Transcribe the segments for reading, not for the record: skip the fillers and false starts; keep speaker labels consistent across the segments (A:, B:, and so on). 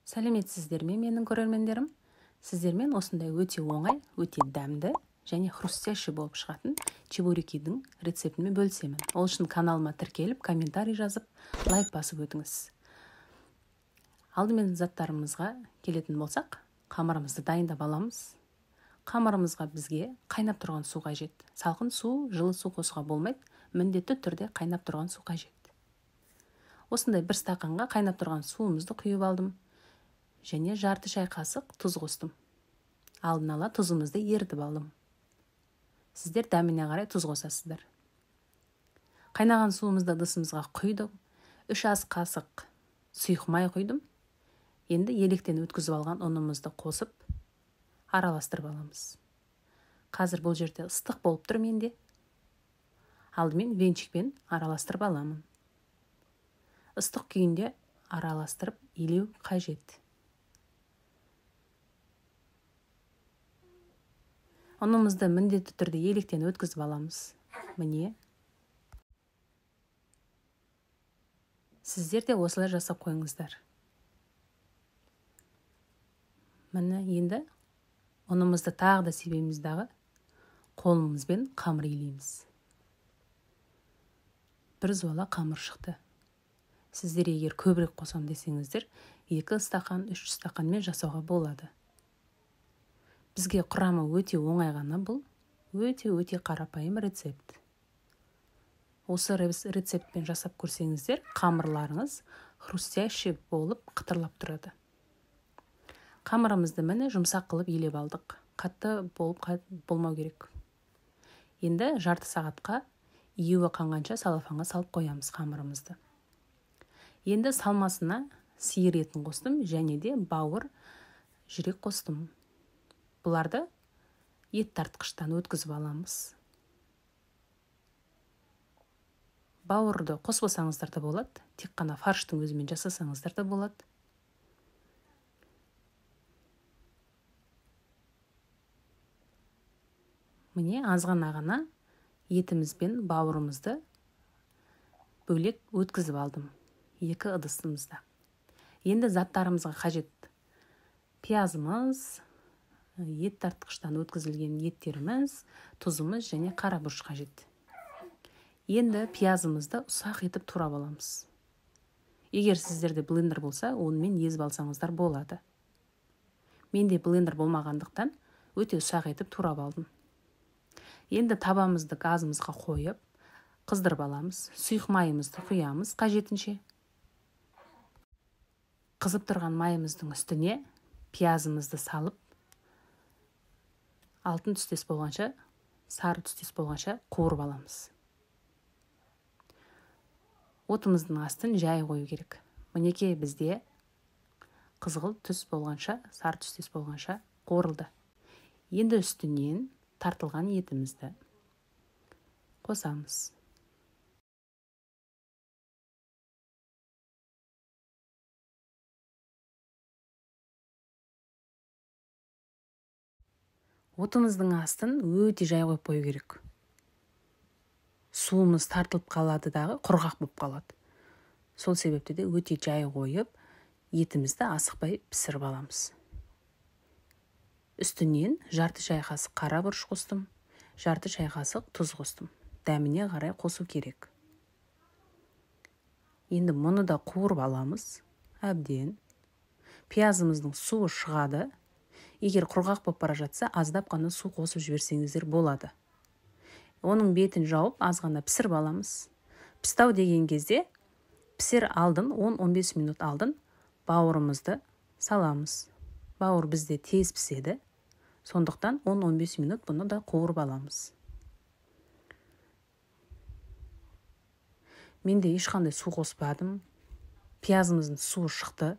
A: Сәлеметсіздер ме, менің көрермендерім? Сіздермен осындай өте оңай, өте дәмді және хрустящий болып шығатын чебурекидің рецептімен бөлісемін. Ол үшін каналыма тіркеліп, комментарий жазып, лайк басып өтіңіз. Алдымен заттарымызға келетін болсақ, қамырымызды дайындап аламыз. Қамырымызға бізге қайнап тұрған су қажет. Салқын су, жылы су қосуға болмайды, міндетті түрде қайнап тұрған су қажет. Осындай бір стақанға қайнап тұрған суымызды құйып алдым. Және жарты шай қасық тұз қостым. Алдын ала тұзымызды ерітіп алдым. Сіздер дәміне қарай тұз қосасыздар. Қайнаған суымызды ыдысымызға құйдым. 3 ас қасық сұйық май құйдым. Енді електен өткізіп алған ұнымызды қосып, араластырып аламыз. Қазір бұл жерде ыстық болып тұр менде. Алдымен венчикпен араластырып аламын. Ыстық күйінде араластырып елеу қажет. Ұнымызды міндетті түрде електен өткізіп аламыз. Міне. Сіздер де осылай жасап қойыңыздар. Міне енді ұнымызды тағы да себеміз дағы қолымызбен қамыр илейміз. Бір зуала қамыр шықты. Сіздер егер көбірек қосам десеңіздер, 2 стақан, 3 стақанмен жасауға болады. Бізге құрамы өте оңай ғана, бұл өте қарапайым рецепт. Осы рецептпен жасап көрсеңіздер, қамырларыңыз хрустящий болып қытырлап тұрады. Қамырымызды міне жұмсақ қылып илеп алдық. Қатты болмау керек. Енді жарты сағатқа июі қанғанша салафанға салып қоямыз қамырымызды. Енді салмасына сиыр етін қостым және де бауыр, жүрек қостым. Бұларды ет тартқыштан өткізіп аламыз. Бауырды қоспасаңыздар да болады, тек қана фарштың өзімен жасасаңыздар да болады. Міне азғана ғана етімізбен бауырымызды бөлек өткізіп алдым. 2 ыдысымызда. Енді заттарымызға қажет пиязымыз, ет тартқыштан өткізілген еттеріміз, тұзымыз және қара бұрыш қажет. Енді пиязымызды ұсақ етіп турап аламыз. Егер сіздерде блендер болса, онымен езіп алсаңыздар болады. Менде блендер болмағандықтан өте ұсақ етіп турап алдым. Енді табамызды газымызға қойып, қыздырып аламыз. Сұйық майымызды құямыз қажетінше. Қызып тұрған майымыздың үстіне пиязымызды салып, алтын түстес болғанша, сары түстес болғанша қуырып аламыз. Отымыздың астын жай қою керек. Мінекей бізде қызғылт түс болғанша, сары түстес болғанша қуырылды. Енді үстінен тартылған етімізді қосамыз. Отымыздың астын өте жай қойып қою керек. Суымыз тартылып қалады дағы, құрғақ болып қалады. Сол себепті де өте жай қойып, етімізді асықпай пісіріп аламыз. Үстінен жарты шай қасық қара бұрыш қостым, жарты шай қасық тұз қостым. Дәміне қарай қосу керек. Енді мұны да қуырып аламыз. Әбден. Пиязымыздың суы шығады. Егер құрғақ болып бара жатса, аздап қана су қосып жіберсеңіздер болады. Оның бетін жауып, аз ғана пісіріп аламыз. Пістау деген кезде, пісер алдын, 10-15 минут алдын бауырымызды саламыз. Бауыр бізде тез піседі. Сондықтан 10-15 минут бұны да қуырып аламыз. Менде ешқандай су қоспадым. Пиязымыздың суы шықты.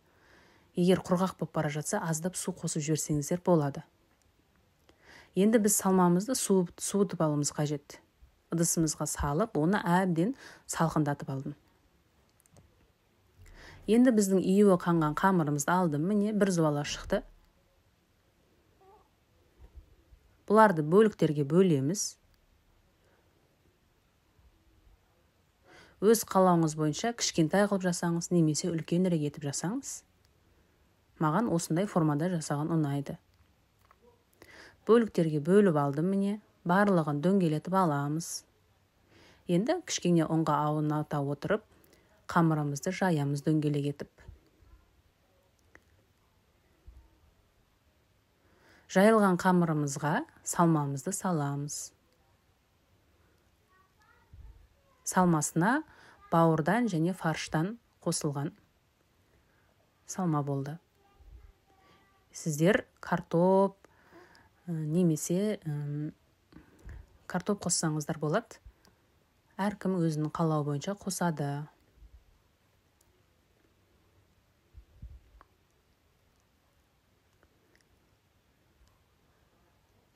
A: Егер құрғақ болып бара жатса, аздап су қосып жіберсеңіздер болады. Енді біз салмамызды суытып алуымыз қажет. Ыдысымызға салып, оны әбден салқындатып алдым. Енді біздің июі қанған қамырымызды алдым. Міне бір зуала шықты. Бұларды бөліктерге бөлеміз. Өз қалауыңыз бойынша кішкентай қылып жасаңыз, немесе үлкенірек етіп жасаңыз. Маған осындай формада жасаған ұнайды. Бөліктерге бөліп алдым міне. Барлығын дөңгелетіп аламыз. Енді кішкене ұнға ауната отырып, қамырымызды жаямыз дөңгелек етіп. Жайылған қамырымызға салмамызды саламыз. Салмасына бауырдан және фарштан қосылған салма болды. Сіздер картоп немесе картоп қоссаңыздар болады. Әркім өзінің қалауы бойынша қосады.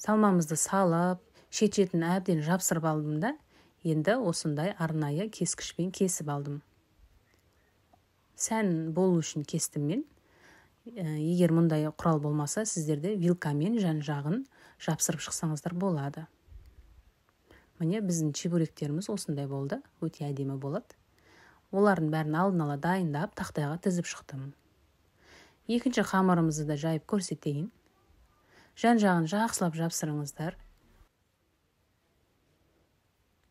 A: Салмамызды салып, шет-шетін әбден жапсырып алдым да, енді осындай арнайы кескішпен кесіп алдым. Сән болу үшін кестім мен. Егер мұндай құрал болмаса, сіздерде вилкамен жан-жағын жапсырып шықсаңыздар болады. Міне біздің чебуректеріміз осындай болды, өте әдемі болады. Олардың бәрін алдын ала дайындап, тақтайға тізіп шықтым. Екінші қамырымызды да жайып көрсетейін. Жан-жағын жақсылап жапсырыңыздар.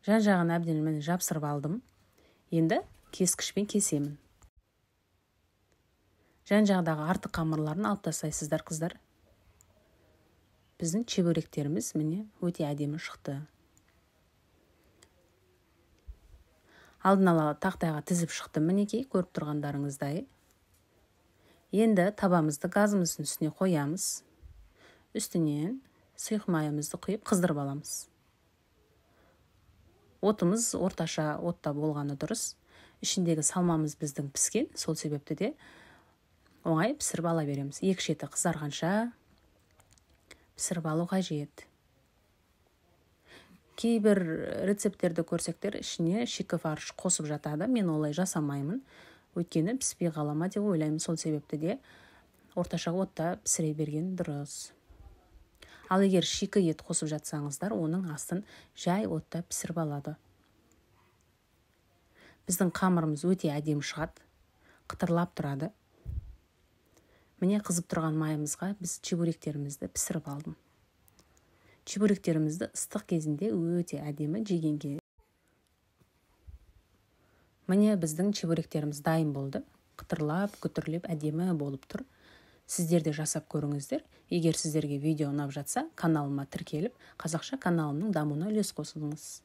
A: Жан-жағын әбден мен жапсырып алдым. Енді кескішпен кесемін. Жан-жағдағы артық қамырларын алып тастайсыздар, қыздар. Біздің чебуректеріміз міне өте әдемі шықты. Алдын ала тақтайға тізіп шықтым мінекей, көріп тұрғандарыңыздай. Енді табамызды газымыздың үстіне қоямыз. Үстінен сұйық майымызды құйып қыздырып аламыз. Отымыз орташа отта болғаны дұрыс. Ішіндегі салмамыз біздің піскен, сол себепті де оңай пісіріп ала береміз. Екі шеті қызарғанша пісіріп алу қажет. Кейбір рецепттерді көрсектер ішіне шикі фарш қосып жатады. Мен олай жасамаймын. Өйткені піспей қалама деп ойлаймын. Сол себепті де орташа отта пісіре берген дұрыс. Ал егер шикі ет қосып жатсаңыздар, оның астын жай отта пісіріп алады. Біздің қамырымыз өте әдемі шығады, қытырлап тұрады. Міне қызып тұрған майымызға біз чебуректерімізді пісіріп алдым. Чебуректерімізді ыстық кезінде өте әдемі жегенге. Міне біздің чебуректеріміз дайын болды. Қытырлап, күтірлеп әдемі болып тұр. Сіздер де жасап көріңіздер. Егер сіздерге видео ұнап жатса, каналыма тіркеліп, қазақша каналымның дамуына үлес қосыңыз.